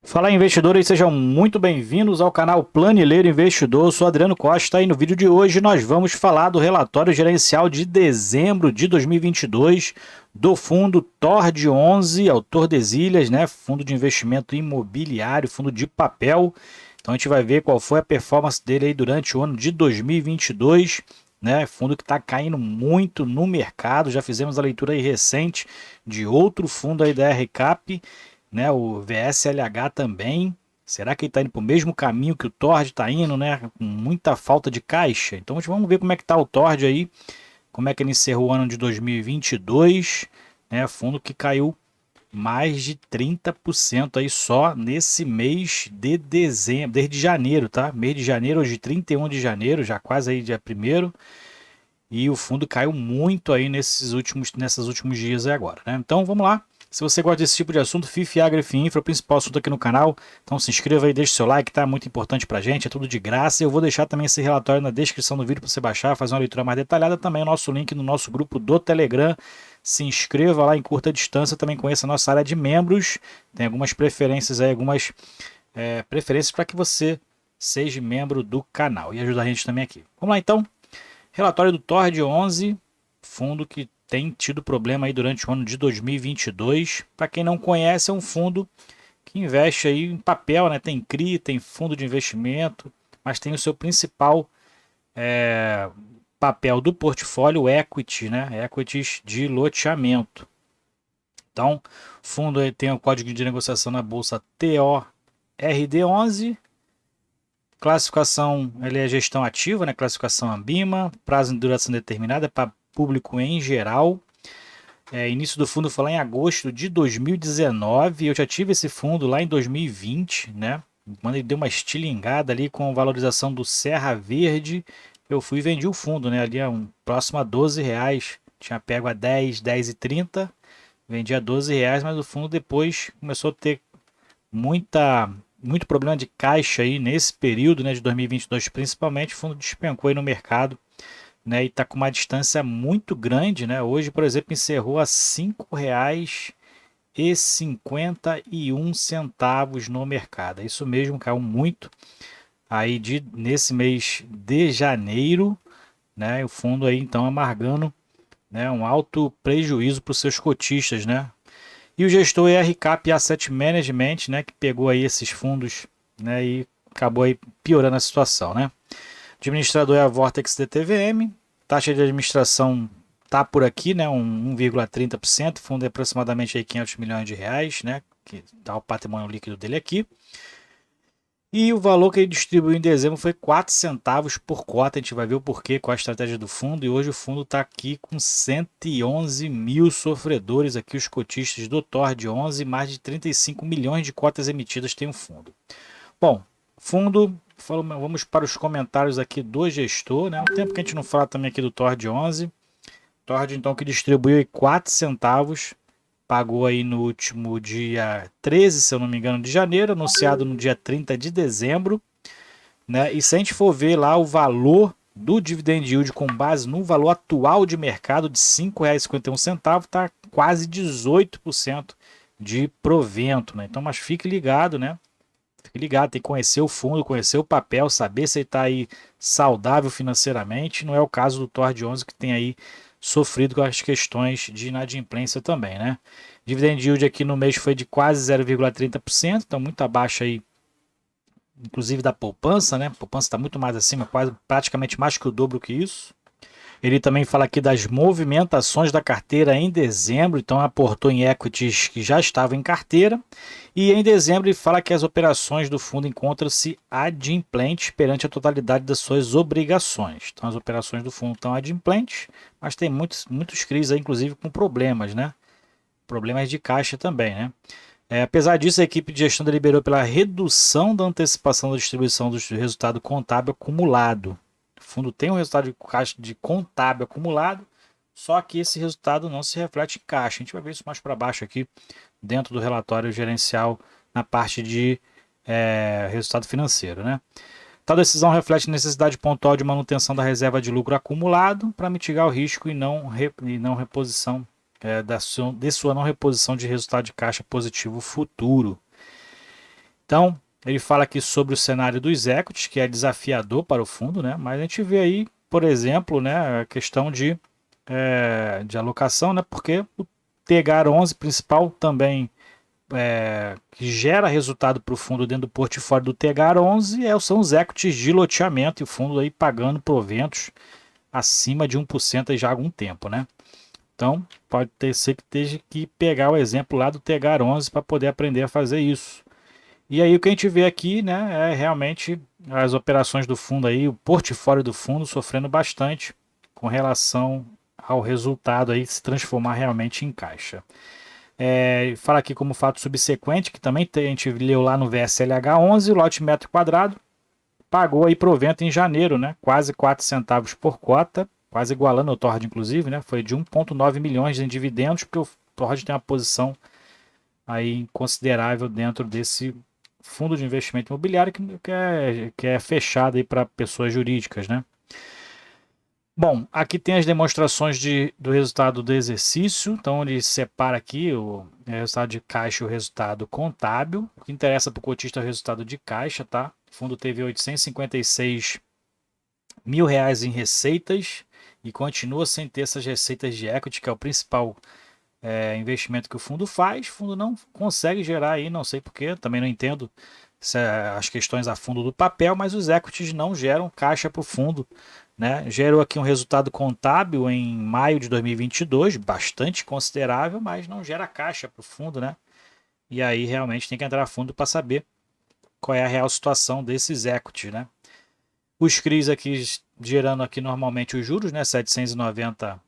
Fala investidores, sejam muito bem-vindos ao canal Planileiro Investidor. Eu sou Adriano Costa e no vídeo de hoje nós vamos falar do relatório gerencial de dezembro de 2022 do fundo TORD11, ao Tordesilhas, né? Fundo de investimento imobiliário, fundo de papel. Então a gente vai ver qual foi a performance dele aí durante o ano de 2022, né? Fundo que está caindo muito no mercado. Já fizemos a leitura aí recente de outro fundo aí da RCap, né? O VSLH também. Será que ele está indo para o mesmo caminho que o Tord está indo, né? Com muita falta de caixa. Então vamos ver como é que está o Tord aí, como é que ele encerrou o ano de 2022, né? Fundo que caiu mais de 30% aí só nesse mês de dezembro, desde janeiro, tá? Mês de janeiro, hoje 31 de janeiro, já quase aí dia primeiro, e o fundo caiu muito aí nesses últimos dias aí agora, né? Então vamos lá. Se você gosta desse tipo de assunto, FIF, Agri, Infra, é o principal assunto aqui no canal. Então se inscreva aí, deixe seu like, tá? Muito importante pra gente, é tudo de graça. Eu vou deixar também esse relatório na descrição do vídeo para você baixar, fazer uma leitura mais detalhada. Também o nosso link no nosso grupo do Telegram. Se inscreva lá em curta distância, também conheça a nossa área de membros. Tem algumas preferências aí, algumas preferências para que você seja membro do canal e ajude a gente também aqui. Vamos lá então. Relatório do TORD11, fundo que tem tido problema aí durante o ano de 2022. Para quem não conhece, é um fundo que investe aí em papel, né? Tem CRI, tem fundo de investimento, mas tem o seu principal papel do portfólio equity, né? Equities de loteamento. Então, o fundo aí tem o código de negociação na bolsa TORD11. Classificação, ele é gestão ativa, né? Classificação Ambima, prazo de duração determinada para público em geral. Início do fundo foi lá em agosto de 2019. Eu já tive esse fundo lá em 2020, né? Quando ele deu uma estilingada ali com a valorização do Serra Verde, eu fui e vendi o fundo, né? Ali próximo a R$ 12. Tinha pego a 10, 10,30, vendi a R$ 12, mas o fundo depois começou a ter muito problema de caixa aí nesse período, né, de 2022 principalmente. O fundo despencou aí no mercado, né, e está com uma distância muito grande, né? Hoje, por exemplo, encerrou a R$ 5,51 no mercado. É isso mesmo, caiu muito aí nesse mês de janeiro, né? O fundo aí então amargando, né, um alto prejuízo para os seus cotistas, né? E o gestor é a RCap Asset Management, né, que pegou aí esses fundos, né, e acabou aí piorando a situação, né? O administrador é a Vortex DTVM, taxa de administração tá por aqui, né, 1,30%, fundo é aproximadamente aí R$ 500 milhões, né, que dá o patrimônio líquido dele aqui. E o valor que ele distribuiu em dezembro foi 4 centavos por cota. A gente vai ver o porquê, qual a estratégia do fundo. E hoje o fundo está aqui com 111 mil sofredores, aqui os cotistas do TORD11, mais de 35 milhões de cotas emitidas tem o fundo. Bom, fundo, vamos para os comentários aqui do gestor, né? Um tempo que a gente não fala também aqui do TORD11. TORD então que distribuiu 4 centavos, pagou aí no último dia 13, se eu não me engano, de janeiro, anunciado no dia 30 de dezembro, né? E se a gente for ver lá o valor do dividend yield com base no valor atual de mercado de R$ 5,51, está quase 18% de provento, né? Então, mas fique ligado, né? Fique ligado, tem que conhecer o fundo, conhecer o papel, saber se ele está aí saudável financeiramente. Não é o caso do TORD11, que tem aí sofrido com as questões de inadimplência também, né? Dividend yield aqui no mês foi de quase 0,30%, então muito abaixo aí, inclusive da poupança, né? A poupança está muito mais acima, quase praticamente mais que o dobro que isso. Ele também fala aqui das movimentações da carteira em dezembro, então aportou em equities que já estavam em carteira. E em dezembro ele fala que as operações do fundo encontram-se adimplentes perante a totalidade das suas obrigações. Então as operações do fundo estão adimplentes, mas tem muitos CRIs aí, inclusive com problemas, né? Problemas de caixa também, né? Apesar disso, a equipe de gestão deliberou pela redução da antecipação da distribuição do resultado contábil acumulado. O fundo tem um resultado de caixa de contábil acumulado, só que esse resultado não se reflete em caixa. A gente vai ver isso mais para baixo aqui, dentro do relatório gerencial, na parte de resultado financeiro, né? Tal decisão reflete a necessidade pontual de manutenção da reserva de lucro acumulado para mitigar o risco e não reposição de sua não reposição de resultado de caixa positivo futuro. Então, ele fala aqui sobre o cenário dos equities, que é desafiador para o fundo, né? Mas a gente vê aí, por exemplo, né, a questão de alocação, né? Porque o THR11 principal também que gera resultado para o fundo dentro do portfólio do THR11 são os equities de loteamento e o fundo aí pagando proventos acima de 1% já há algum tempo, né? Então, pode ser que esteja que pegar o exemplo lá do THR11 para poder aprender a fazer isso. E aí o que a gente vê aqui, né, é realmente as operações do fundo aí, o portfólio do fundo sofrendo bastante com relação ao resultado aí se transformar realmente em caixa. Fala aqui como fato subsequente, que também a gente leu lá no VSLH 11, o lote metro quadrado pagou aí provento em janeiro, né, quase 4 centavos por cota, quase igualando o Tord inclusive, né, foi de 1,9 milhões em dividendos, porque o Tord tem uma posição aí considerável dentro desse fundo de investimento imobiliário que é fechado aí para pessoas jurídicas, né? Bom, aqui tem as demonstrações do resultado do exercício. Então ele separa aqui o resultado de caixa e o resultado contábil. O que interessa para o cotista é o resultado de caixa, tá? O fundo teve 856 mil reais em receitas e continua sem ter essas receitas de equity, que é o principal investimento que o fundo faz. O fundo não consegue gerar aí, não sei porquê, também não entendo as questões a fundo do papel, mas os equities não geram caixa para o fundo, né? Gerou aqui um resultado contábil em maio de 2022, bastante considerável, mas não gera caixa para o fundo, né? E aí realmente tem que entrar a fundo para saber qual é a real situação desses equities, né? Os CRIs aqui gerando aqui normalmente os juros, né? 790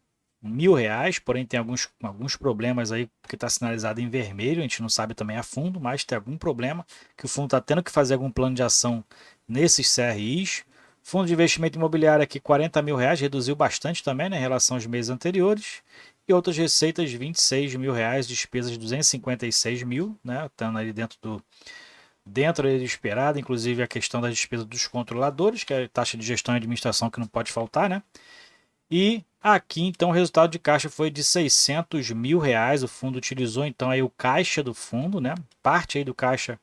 mil reais, porém tem alguns problemas aí que está sinalizado em vermelho, a gente não sabe também a fundo, mas tem algum problema que o fundo está tendo que fazer algum plano de ação nesses CRIs. Fundo de investimento imobiliário aqui 40 mil reais, reduziu bastante também, né, em relação aos meses anteriores. E outras receitas 26 mil reais, despesas 256 mil, né, estando ali dentro do esperado, inclusive a questão da despesa dos controladores, que é a taxa de gestão e administração que não pode faltar, né? E aqui então o resultado de caixa foi de 600 mil reais. O fundo utilizou então aí o caixa do fundo, né? Parte aí do caixa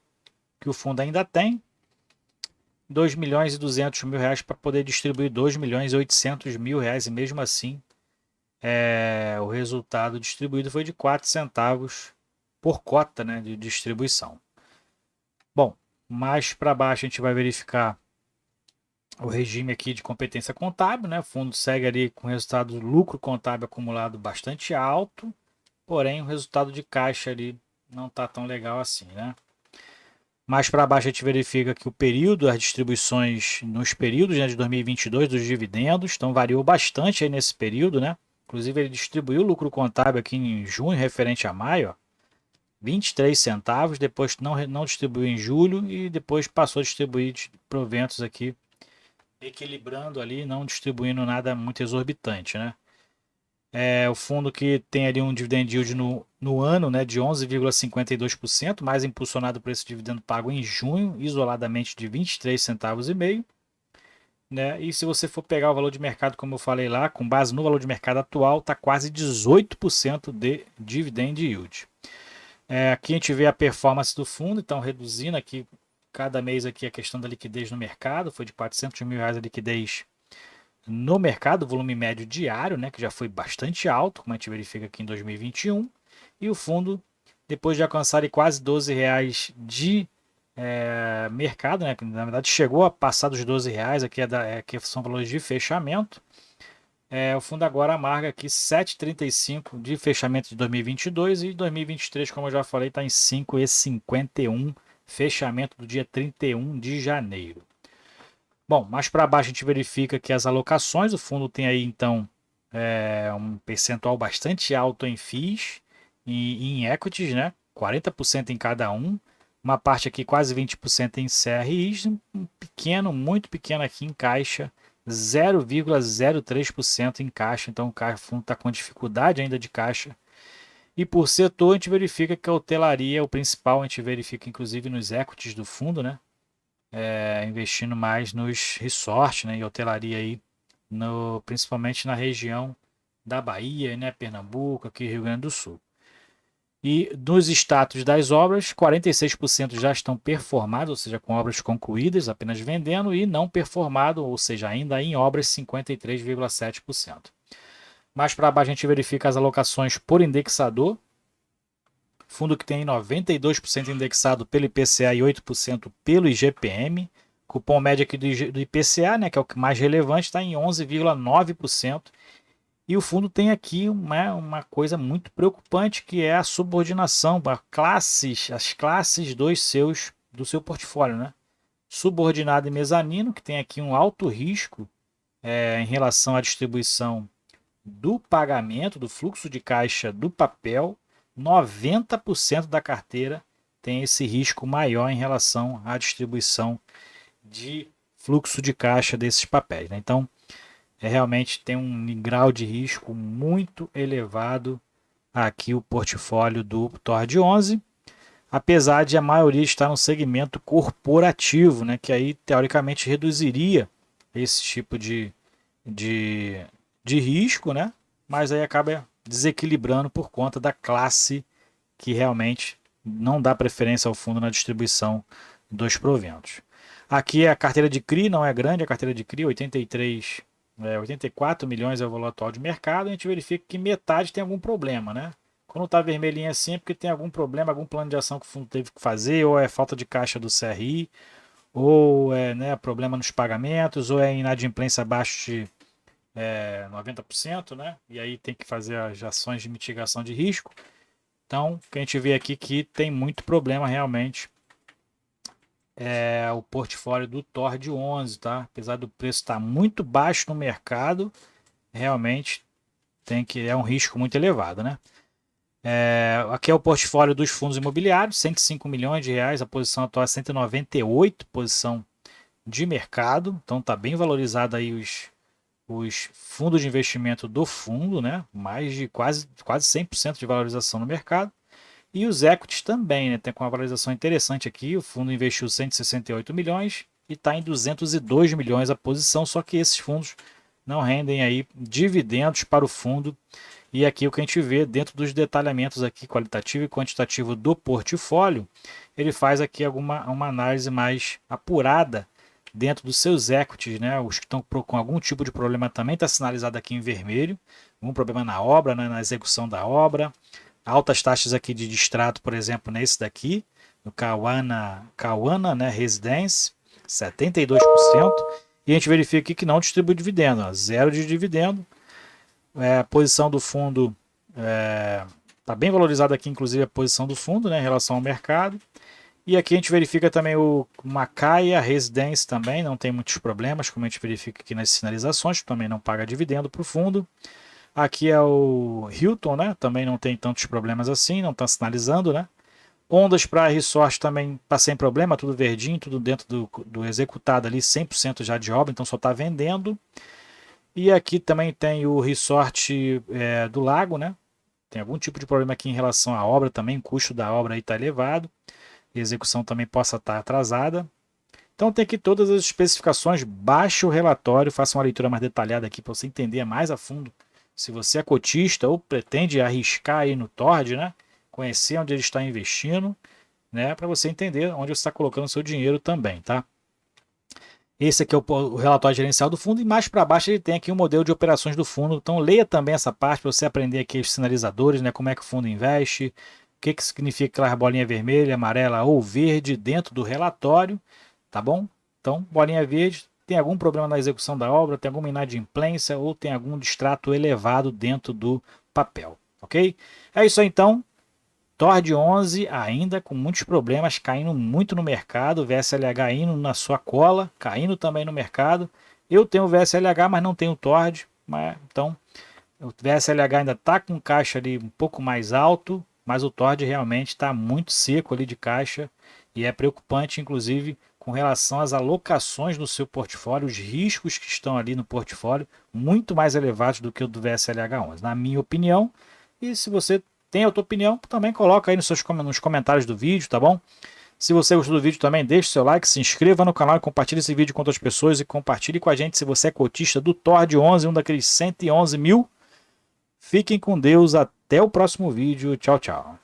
que o fundo ainda tem. 2 milhões e 200 mil reais para poder distribuir 2 milhões e 800 mil reais. E mesmo assim o resultado distribuído foi de 4 centavos por cota, né, de distribuição. Bom, mais para baixo a gente vai verificar o regime aqui de competência contábil, né? O fundo segue ali com resultado do lucro contábil acumulado bastante alto, porém o resultado de caixa ali não está tão legal assim, né? Mais para baixo a gente verifica que o período, as distribuições nos períodos, né, de 2022 dos dividendos, então variou bastante aí nesse período, né? Inclusive ele distribuiu o lucro contábil aqui em junho referente a maio, ó, 23 centavos, depois não distribuiu em julho e depois passou a distribuir proventos aqui equilibrando ali, não distribuindo nada muito exorbitante, né? O fundo que tem ali um dividend yield no ano, né, de 11,52%, mais impulsionado por esse dividendo pago em junho, isoladamente de 23 centavos e meio, né? E se você for pegar o valor de mercado, como eu falei lá, com base no valor de mercado atual, está quase 18% de dividend yield. Aqui a gente vê a performance do fundo, então reduzindo aqui cada mês aqui a questão da liquidez no mercado, foi de 400 mil reais a liquidez no mercado, volume médio diário, né, que já foi bastante alto, como a gente verifica aqui em 2021, e o fundo, depois de alcançar quase 12 reais de mercado, né, que na verdade chegou a passar dos 12 reais, aqui são valores de fechamento, o fundo agora amarga aqui 7,35 de fechamento de 2022 e 2023, como eu já falei, está em 5,51 fechamento do dia 31 de janeiro. Bom, mais para baixo a gente verifica que as alocações, o fundo tem aí então um percentual bastante alto em FIIs e em equities, né? 40% em cada um. Uma parte aqui quase 20% em CRIs, um pequeno, muito pequeno aqui em caixa, 0,03% em caixa. Então o fundo está com dificuldade ainda de caixa. E por setor a gente verifica que a hotelaria é o principal, a gente verifica inclusive nos equities do fundo, né? Investindo mais nos resorts, né, e hotelaria aí, principalmente na região da Bahia, né, Pernambuco, aqui Rio Grande do Sul. E nos status das obras, 46% já estão performados, ou seja, com obras concluídas, apenas vendendo, e não performado, ou seja, ainda em obras, 53,7%. Mais para baixo a gente verifica as alocações por indexador. Fundo que tem 92% indexado pelo IPCA e 8% pelo IGPM. Cupom médio aqui do IPCA, né, que é o que mais relevante, está em 11,9%. E o fundo tem aqui uma coisa muito preocupante, que é a subordinação, as classes do seu portfólio, né? Subordinado e mezanino, que tem aqui um alto risco em relação à distribuição do pagamento, do fluxo de caixa do papel. 90% da carteira tem esse risco maior em relação à distribuição de fluxo de caixa desses papéis, né? Então, realmente tem um grau de risco muito elevado aqui o portfólio do TORD 11, apesar de a maioria estar no segmento corporativo, né, que aí teoricamente reduziria esse tipo de risco, né, mas aí acaba desequilibrando por conta da classe que realmente não dá preferência ao fundo na distribuição dos proventos. Aqui a carteira de CRI não é grande, a carteira de CRI 84 milhões é o valor atual de mercado. A gente verifica que metade tem algum problema, né? Quando está vermelhinho assim é porque tem algum problema, algum plano de ação que o fundo teve que fazer, ou é falta de caixa do CRI, ou é, né, problema nos pagamentos, ou é inadimplência abaixo de 90%, né? E aí tem que fazer as ações de mitigação de risco. Então, o que a gente vê aqui que tem muito problema realmente o portfólio do TORD 11, tá? Apesar do preço estar muito baixo no mercado, realmente é um risco muito elevado, né? Aqui é o portfólio dos fundos imobiliários, 105 milhões de reais, a posição atual é 198, posição de mercado, então está bem valorizado aí os fundos de investimento do fundo, né? Mais de quase 100% de valorização no mercado. E os equities também, né? Tem com uma valorização interessante aqui. O fundo investiu 168 milhões e está em 202 milhões a posição, só que esses fundos não rendem aí dividendos para o fundo. E aqui o que a gente vê dentro dos detalhamentos aqui qualitativo e quantitativo do portfólio, ele faz aqui uma análise mais apurada dentro dos seus equities, né? Os que estão com algum tipo de problema também está sinalizado aqui em vermelho, algum problema na obra, né? Na execução da obra. Altas taxas aqui de distrato, por exemplo, nesse daqui, no Kawana, né, Residence, 72%. E a gente verifica aqui que não distribui dividendo, ó, zero de dividendo. A posição do fundo está bem valorizada aqui, inclusive a posição do fundo, né, em relação ao mercado. E aqui a gente verifica também o Macaia Residence também, não tem muitos problemas, como a gente verifica aqui nas sinalizações, também não paga dividendo para o fundo. Aqui é o Hilton, né? Também não tem tantos problemas assim, não está sinalizando, né? Ondas para resort também está sem problema, tudo verdinho, tudo dentro do executado ali, 100% já de obra, então só está vendendo. E aqui também tem o resort do Lago, né? Tem algum tipo de problema aqui em relação à obra também, o custo da obra aí está elevado, a execução também possa estar atrasada. Então tem aqui todas as especificações, baixe o relatório, faça uma leitura mais detalhada aqui para você entender mais a fundo. Se você é cotista ou pretende arriscar aí no TORD, né? Conhecer onde ele está investindo, né? Para você entender onde você está colocando o seu dinheiro também, tá? Esse aqui é o relatório gerencial do fundo e mais para baixo ele tem aqui um modelo de operações do fundo. Então leia também essa parte para você aprender aqui os sinalizadores, né? Como é que o fundo investe, o que significa aquela bolinha vermelha, amarela ou verde dentro do relatório, tá bom? Então, bolinha verde, tem algum problema na execução da obra, tem alguma inadimplência ou tem algum distrato elevado dentro do papel, ok? É isso aí então, TORD 11 ainda com muitos problemas, caindo muito no mercado, VSLH indo na sua cola, caindo também no mercado. Eu tenho o VSLH, mas não tenho o TORD, então o VSLH ainda está com caixa ali um pouco mais alto, mas o TORD realmente está muito seco ali de caixa e é preocupante, inclusive, com relação às alocações no seu portfólio, os riscos que estão ali no portfólio, muito mais elevados do que o do VSLH11, na minha opinião. E se você tem a tua opinião, também coloca aí nos comentários do vídeo, tá bom? Se você gostou do vídeo também, deixe seu like, se inscreva no canal e compartilhe esse vídeo com outras pessoas e compartilhe com a gente se você é cotista do TORD 11, um daqueles 111 mil. Fiquem com Deus, até o próximo vídeo, tchau, tchau.